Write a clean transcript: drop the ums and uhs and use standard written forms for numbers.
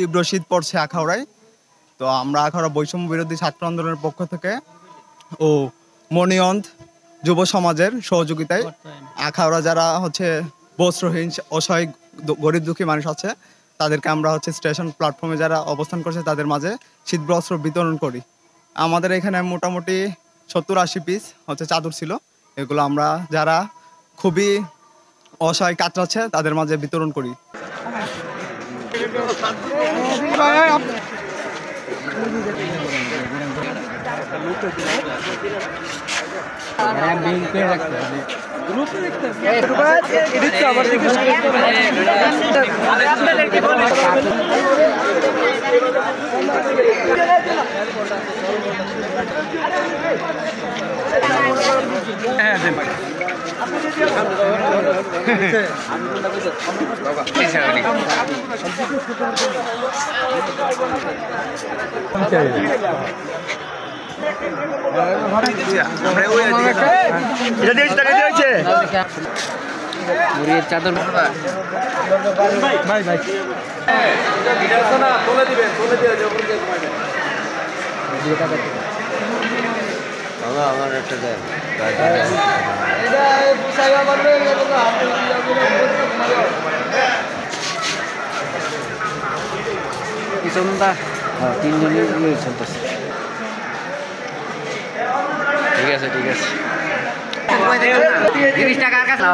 তীব্র শীত পড়ছে আখাউড়ায়। তো আমরা আখাউড়া বৈষম্য বিরোধী ছাত্র আন্দোলনের পক্ষ থেকে ও মনিয়ন্দ যুব সমাজের সহযোগিতায় আখাউড়া যারা হচ্ছে বস্ত্রহীন অসহায় গরিব দুঃখী মানুষ আছে তাদেরকে আমরা হচ্ছে স্টেশন প্ল্যাটফর্মে যারা অবস্থান করছে তাদের মাঝে শীত বস্ত্র বিতরণ করি। আমাদের এখানে মোটামুটি 70-80 পিস হচ্ছে চাদর ছিল, এগুলো আমরা যারা খুবই অসহায় কাতরাচ্ছে তাদের মাঝে বিতরণ করি। চাদর ভাই আমার একটা পিছনটা 3 জনের চলতেছে। ঠিক আছে 30 টাকার কাছে